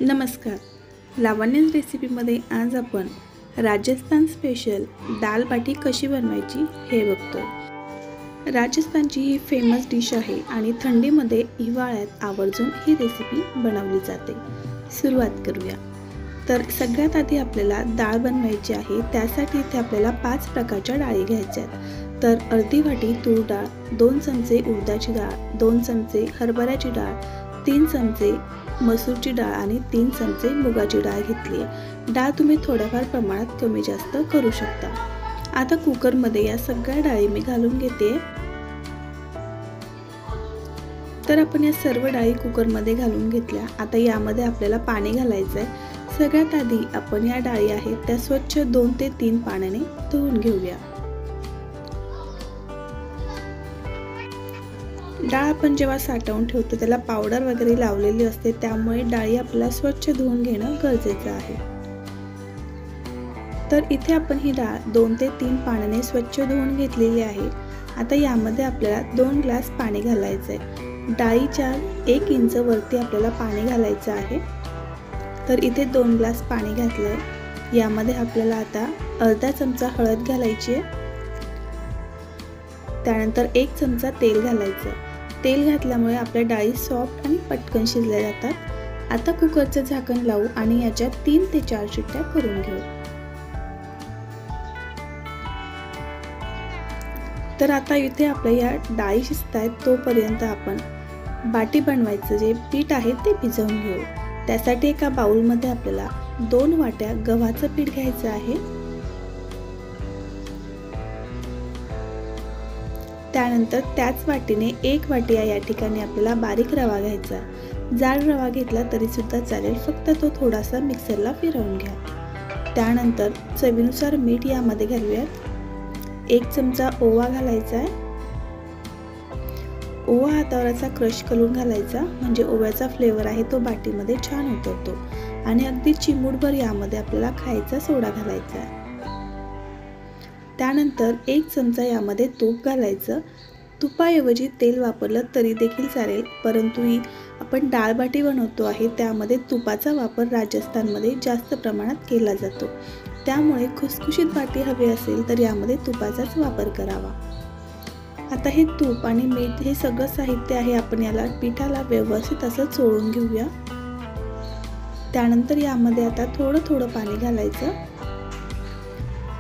नमस्कार. लावण्याज रेसिपीमध्ये आज आपण राजस्थान स्पेशल दाल बाटी कशी बनवायची हे बघतोय. राजस्थानची ही फेमस डिश आहे आणि थंडीमध्ये हिवाळ्यात आवर्जून ही रेसिपी बनवली जाते. सुरुवात करूया. तर सगळ्यात आधी आपल्याला डाळ बनवायची आहे. त्यासाठी इथे आपल्याला 5 प्रकारच्या डाळी घ्यायच्या आहेत. तर अर्धी वाटी तूर डाळ, 2 चमचे उडदाची डाळ, 2 चमचे हरभऱ्याची डाळ, 3 चमचे मसूरची डाळ आणि 3 चमचे मुगाची डाळ घेतली आहे. डाळ तुम्ही थोड्याफार प्रमाणात कमी जास्त करू शकता. आता कुकरमध्ये या सगळ्या डाळी मी घालून घेते. तर आपण या सर्व डाळी कुकरमध्ये घालून घेतल्या. आता यामध्ये आपल्याला पाणी घालायचं आहे. सगळ्यात आधी आपण या डाळी आहेत त्या स्वच्छ 2 ते 3 पाण्याने धुवून घेऊया. डाळ आपण जेव्हा साठवून ठेवतो त्याला पावडर वगैरे लावलेली असते, त्यामुळे डाळी आपल्याला स्वच्छ धुवून घेणं गरजेचं आहे. तर इथे आपण ही डाळ 2 ते 3 पाण्याने स्वच्छ धुवून घेतलेली आहे. आता यामध्ये आपल्याला 2 ग्लास पाणी घालायचं आहे. डाळीच्या 1 इंच वरती आपल्याला पाणी घालायचं आहे. तर इथे 2 ग्लास पाणी घातलंय. यामध्ये आपल्याला आता अर्धा चमचा हळद घालायची आहे. त्यानंतर 1 चमचा तेल घालायचं. तेल घातल्यामुळे आपल्या डाळी सॉफ्ट आणि पटकन शिजल्या जातात. आता कुकरचं झाकण लावू आणि याच्या 3 ते 4 शिट्ट्या करून घेऊ. तर आता इथे आपल्या या डाळी शिजतायत तोपर्यंत आपण बाटी बनवायचं जे पीठ आहे ते भिजवून घेऊ. त्यासाठी एका बाउलमध्ये आपल्याला 2 वाट्या गव्हाचं पीठ घ्यायचं आहे. त्यानंतर त्याच वाटीने 1 वाटी या ठिकाणी आपल्याला बारीक रवा घ्यायचा. जाड रवा घेतला तरी सुद्धा चालेल, फक्त तो थोडासा मिक्सरला फिरवून घ्या. त्यानंतर चवीनुसार मीठ यामध्ये घालूयात. 1 चमचा ओवा घालायचा आहे. ओवा हातावर क्रश करून घालायचा, म्हणजे ओव्याचा फ्लेवर आहे तो बाटीमध्ये छान उतरतो. आणि अगदी चिमूटभर यामध्ये आपल्याला खायचा सोडा घालायचा आहे. त्यानंतर 1 चमचा यामध्ये तूप घालायचं. तुपाऐवजी तेल वापरलं तरी देखील चालेल, परंतु आपण डाळ बाटी बनवतो आहे त्यामध्ये तुपाचा वापर राजस्थानमध्ये जास्त प्रमाणात केला जातो. त्यामुळे खुसखुशीत बाटी हवी असेल तर यामध्ये तुपाचाच वापर करावा. आता हे तूप आणि मीठ हे सगळं साहित्य आहे, आपण याला पिठाला व्यवस्थित असं चोळून घेऊया. त्यानंतर यामध्ये आता थोडं पाणी घालायचं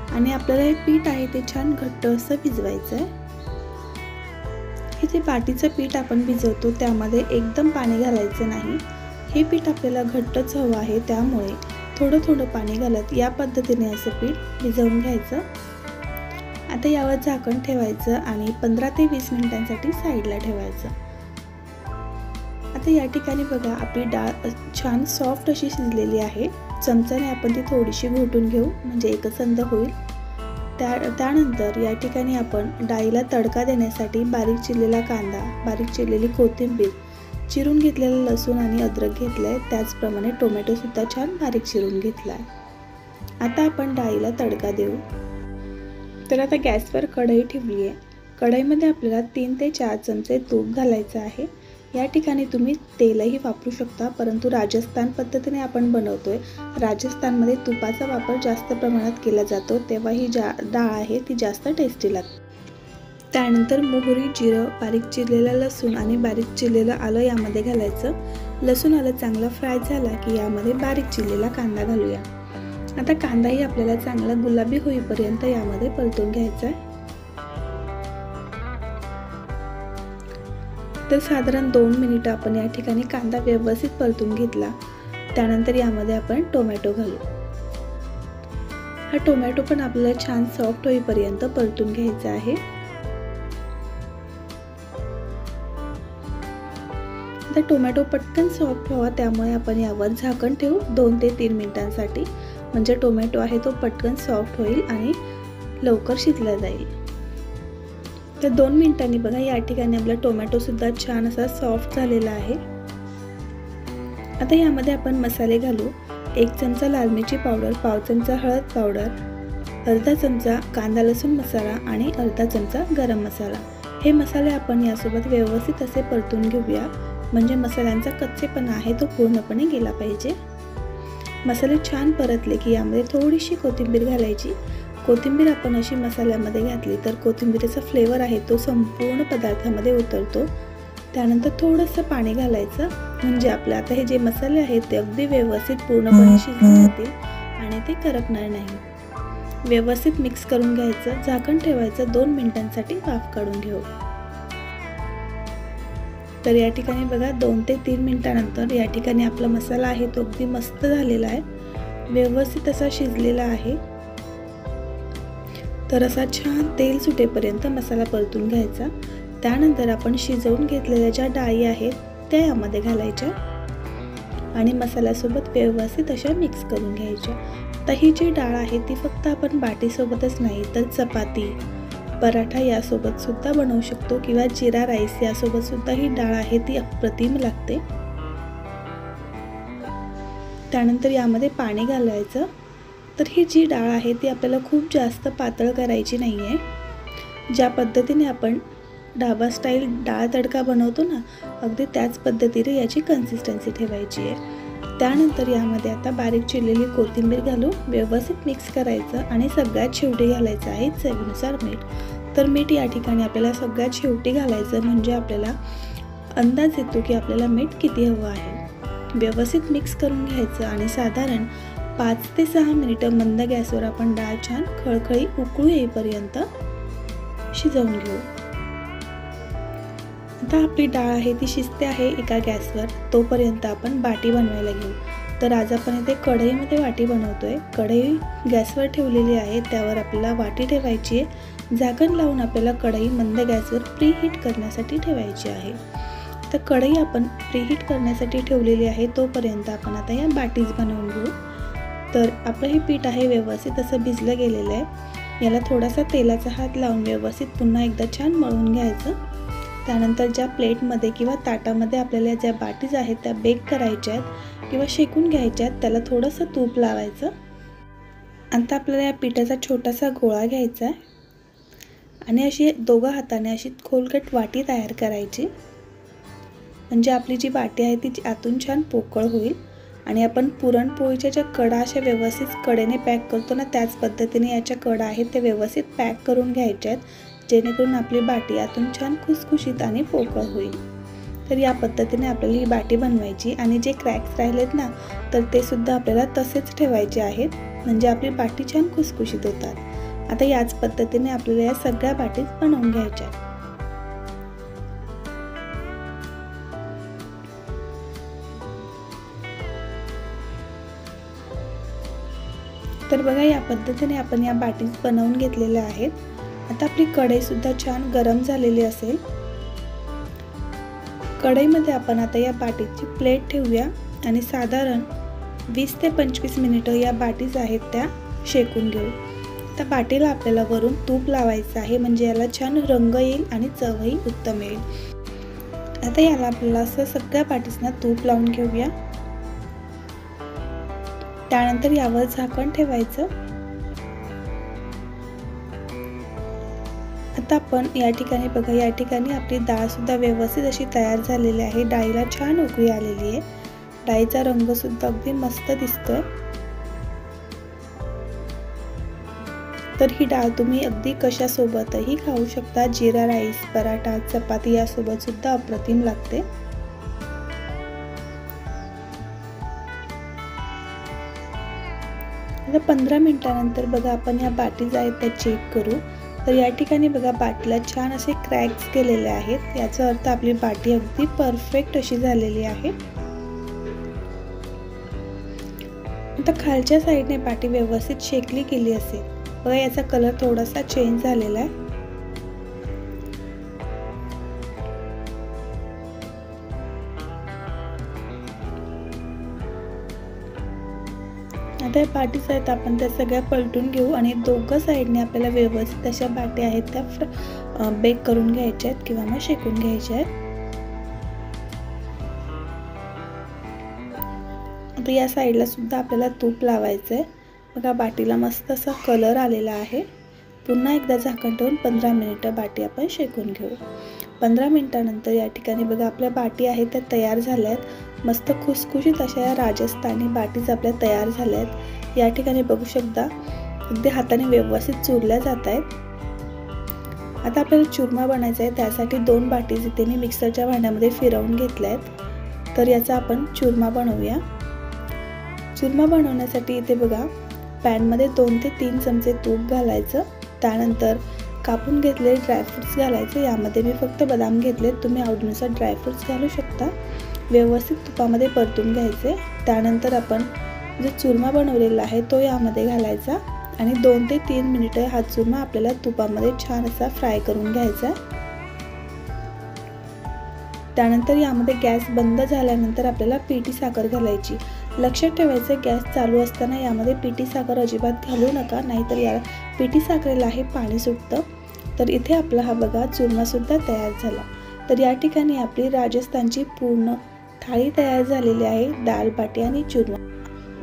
आणि आपल्याला हे पीठ आहे ते छान घट्ट असं भिजवायचं आहे. हे जे बाटीचं पीठ आपण भिजवतो त्यामध्ये एकदम पाणी घालायचं नाही. हे पीठ आपल्याला घट्टच हवं आहे, त्यामुळे थोडं पाणी घालत या पद्धतीने असं पीठ भिजवून घ्यायचं. आता यावर झाकण ठेवायचं आणि 15 ते 20 मिनिटांसाठी साईडला ठेवायचं. आता या ठिकाणी बघा आपली डाळ छान सॉफ्ट अशी शिजलेली आहे. चमच्याने आपण ती थोडीशी घोटून घेऊ, म्हणजे एकसंध होईल. त्यानंतर या ठिकाणी आपण डाळीला तडका देण्यासाठी बारीक चिरलेला कांदा, बारीक चिरलेली कोथिंबीर, चिरून घेतलेला लसूण आणि अद्रक घेतलाय. त्याचप्रमाणे टोमॅटो सुद्धा छान बारीक चिरून घेतलाय. आता आपण डाळीला तडका देऊ. तर आता गॅसवर कढई ठेवली आहे. कढईमध्ये आपल्याला 3 ते 4 चमचे तूप घालायचं आहे. या ठिकाणी तुम्ही तेलही वापरू शकता, परंतु राजस्थान पद्धतीने आपण बनवतोय. राजस्थानमध्ये तुपाचा वापर जास्त प्रमाणात केला जातो, तेव्हा ही डाळ आहे ती जास्त टेस्टी लागते. त्यानंतर मोहरी, जिरं, बारीक चिरलेला लसूण आणि बारीक चिरलेलं आलं यामध्ये घालायचं. लसूण आलं चांगला फ्राय झाला की यामध्ये बारीक चिरलेला कांदा घालूया. आता कांदाही आपल्याला चांगला गुलाबी होईपर्यंत यामध्ये परतून घ्यायचा आहे. तर साधारण 2 मिनिटं आपण या ठिकाणी कांदा व्यवस्थित परतून घेतला. त्यानंतर यामध्ये आपण टोमॅटो घालू. हा टोमॅटो पण आपल्याला छान सॉफ्ट होईपर्यंत परतून घ्यायचा आहे. आता टोमॅटो पटकन सॉफ्ट व्हावा त्यामुळे आपण यावर झाकण ठेवू 2 ते 3 मिनिटांसाठी, म्हणजे टोमॅटो आहे तो पटकन सॉफ्ट होईल आणि लवकर शिजला जाईल. तर 2 मिनिटांनी बघा या ठिकाणी आपला टोमॅटो सुद्धा छान असा सॉफ्ट झालेला आहे. आता यामध्ये आपण मसाले घालू. 1 चमचा लाल मिरची पावडर, पाव चमचा हळद पावडर, अर्धा चमचा कांदा लसूण मसाला आणि अर्धा चमचा गरम मसाला. हे मसाले आपण यासोबत व्यवस्थित असे परतून घेऊया, म्हणजे मसाल्यांचा कच्चेपणा आहे तो पूर्णपणे गेला पाहिजे. मसाले छान परतले की यामध्ये थोडीशी कोथिंबीर घालायची। कोथिंबीर आपण अशी मसाल्यामध्ये घातली तर कोथिंबीरीचा फ्लेवर आहे तो संपूर्ण पदार्थामध्ये उतरतो। त्यानंतर थोडंसं पाणी घालायचं म्हणजे आपले आता हे जे मसाले आहेत ते अगदी व्यवस्थित पूर्णपणे शिजून जातील आणि ते करपणार नाही। व्यवस्थित मिक्स करून घ्यायचं, झाकण ठेवायचं, 2 मिनिटांसाठी वाफ काढून घेऊ। तर या ठिकाणी बघा 2 ते 3 मिनिटांनंतर या ठिकाणी आपला मसाला आहे तो अगदी मस्त झालेला आहे, व्यवस्थित असा शिजलेला आहे। तर असा छान तेल सुटेपर्यंत मसाला परतून घ्यायचा। त्यानंतर आपण शिजवून घेतलेल्या ज्या डाळी आहेत त्या यामध्ये घालायच्या आणि मसाल्यासोबत व्यवस्थित अशा मिक्स करून घ्यायच्या। तर ही जी डाळ आहे ती फक्त आपण बाटीसोबतच नाही तर चपाती, पराठा यासोबत सुद्धा बनवू शकतो किंवा जिरा राईस यासोबत सुद्धा ही डाळ आहे ती अप्रतिम लागते। त्यानंतर यामध्ये पाणी घालायचं। तर ही जी डाळ आहे ती आपल्याला खूप जास्त पातळ करायची नाही आहे। ज्या पद्धतीने आपण ढाबा स्टाईल डाळ तडका बनवतो ना, अगदी त्याच पद्धतीने याची कन्सिस्टन्सी ठेवायची आहे। त्यानंतर यामध्ये आता बारीक चिरलेली कोथिंबीर घालून व्यवस्थित मिक्स करायचं आणि सगळ्यात शेवटी घालायचं आहे चवीनुसार मीठ। तर मीठ या ठिकाणी आपल्याला सगळ्यात शेवटी घालायचं म्हणजे आपल्याला अंदाज येतो की आपल्याला मीठ किती हवं आहे। व्यवस्थित मिक्स करून घ्यायचं आणि साधारण 5 ते 6 मिनिटं मंद गॅसवर आपण डाळ छान खळखळी उकळू येईपर्यंत शिजवून घेऊ। आता आपली डाळ आहे ती शिजते आहे एका गॅसवर, तोपर्यंत आपण बाटी बनवायला घेऊ। तर आज आपण इथे कढईमध्ये वाटी बनवतोय। कढई गॅसवर ठेवलेली आहे, त्यावर आपल्याला वाटी ठेवायची आहे। झाकण लावून आपल्याला कढई मंद गॅसवर प्रीहीट करण्यासाठी ठेवायची आहे। तर कढई आपण प्रीहीट करण्यासाठी ठेवलेली आहे, तोपर्यंत आपण आता या बाटीज बनवून घेऊ। तर आपलं हे पीठ आहे व्यवस्थित असं भिजलं गेलेलं आहे। याला थोडासा तेलाचा हात लावून व्यवस्थित पुन्हा एकदा छान मळून घ्यायचं। त्यानंतर ज्या प्लेटमध्ये किंवा ताटामध्ये आपल्याला ज्या बाटीज आहेत त्या बेक करायच्या आहेत किंवा शेकून घ्यायच्या आहेत, त्याला थोडंसं तूप लावायचं। आता आपल्याला या पिठाचा छोटासा गोळा घ्यायचा आहे आणि अशी दोघं हाताने अशी खोलगट वाटी तयार करायची, म्हणजे आपली जी वाटी आहे ती आतून छान पोकळ होईल। आणि आपण पुरणपोळीच्या ज्या कडा अशा व्यवस्थित कडेने पॅक करतो ना, त्याच पद्धतीने याच्या कडा आहेत ते व्यवस्थित पॅक करून घ्यायच्या आहेत, जेणेकरून आपली बाटी आतून छान खुसखुशीत आणि पोकळ होईल। तर या पद्धतीने आपल्याला ही बाटी बनवायची आणि जे क्रॅक्स राहिलेत ना, तर ते सुद्धा आपल्याला तसेच ठेवायचे आहेत, म्हणजे आपली बाटी छान खुसखुशीत होतात। आता याच पद्धतीने आपल्याला या सगळ्या बाटी बनवून घ्यायच्या आहेत। तर बघा या पद्धतीने आपण या बाटीज बनवून घेतलेल्या आहेत। आता आपली कढई सुद्धा छान गरम झालेली असेल। कढईमध्ये आपण आता या बाटीची प्लेट ठेवूया आणि साधारण 20 ते 25 मिनिटं या बाटीज आहेत त्या शेकून घेऊ। त्या बाटीला आपल्याला वरून तूप लावायचं आहे, म्हणजे याला छान रंग येईल आणि चवही उत्तम येईल। आता याला आपल्याला असं सगळ्या बाटीजना तूप लावून घेऊया। त्यानंतर यावर झाकण ठेवायचं। आता आपण या ठिकाणी बघा, या ठिकाणी आपली डाळ सुद्धा व्यवस्थित अशी तयार झालेली आहे। डाळीला छान उकळी आलेली आहे, डाळीचा रंग सुद्धा अगदी मस्त दिसतोय। तर ही डाळ तुम्ही अगदी कशासोबतही खाऊ शकता, जिरा राईस, पराठा, चपाती यासोबत सुद्धा अप्रतिम लागते। आता 15 मिनिटांनंतर बघा आपण या बाटीज आहेत त्या चेक करू। तर या ठिकाणी बघा बाटीला छान असे क्रॅक्स केलेले आहेत, याचा अर्थ आपली बाटी अगदी परफेक्ट अशी झालेली आहे। आता खालच्या साईडने बाटी व्यवस्थित शेकली गेली असेल, बघा याचा कलर थोडासा चेंज झालेला आहे। आता या बाटीज आहेत आपण त्या सगळ्या पलटून घेऊ आणि दोघं साईडने आपल्याला व्यवस्थित अशा बाटी आहेत त्या बेक करून घ्यायच्या आहेत किंवा मग शेकून घ्यायच्या आहेत। आता या साईडला सुद्धा आपल्याला तूप लावायचं आहे। बघा बाटीला मस्त असा कलर आलेला आहे। पुन्हा एकदा झाकण ठेवून 15 मिनिटं बाटी आपण शेकून घेऊ। 15 मिनिटांनंतर या ठिकाणी बघा आपल्या बाटी आहेत त्या तयार झाल्या आहेत। मस्त खुसखुशीत अशा या राजस्थानी बाटीज आपल्या तयार झाल्या आहेत। या ठिकाणी बघू शकता अगदी हाताने व्यवस्थित चुरल्या जात आहेत। आता आपल्याला चुरमा बनायचा आहे, त्यासाठी 2 बाटीज इथे मी मिक्सरच्या भांड्यामध्ये फिरवून घेतल्या आहेत। तर याचा आपण चुरमा बनवूया। चुरमा बनवण्यासाठी इथे बघा पॅनमध्ये 2 ते 3 चमचे तूप घालायचं, त्यानंतर कापून घेतलेले ड्रायफ्रुट्स घालायचे। यामध्ये मी फक्त बदाम घेतले, तुम्ही आवडीनुसार ड्रायफ्रुट्स घालू शकता। व्यवस्थित तुपामध्ये परतून घ्यायचे। त्यानंतर आपण जो चुरमा बनवलेला आहे तो यामध्ये घालायचा आणि 2 ते 3 मिनिटे हा चुरमा आपल्याला तुपामध्ये छान असा फ्राय करून घ्यायचा। त्यानंतर यामध्ये गॅस बंद झाल्यानंतर आपल्याला पिठी साखर घालायची। लक्षात ठेवायचं गॅस चालू असताना यामध्ये पिठी साखर अजिबात घालू नका, नाहीतर या पिठी साखरेला हे पाणी सुटतं। तर इथे आपला हा बघा चुरमा सुद्धा तयार झाला। तर या ठिकाणी आपली राजस्थानची पूर्ण थाळी तयार झालेली आहे, दाल बाटी आणि चुरमा।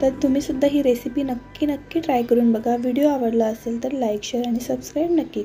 तर तुम्ही सुद्धा ही रेसिपी नक्की ट्राय करून बघा। व्हिडिओ आवडला असेल तर लाईक, शेअर आणि सबस्क्राईब नक्की करा।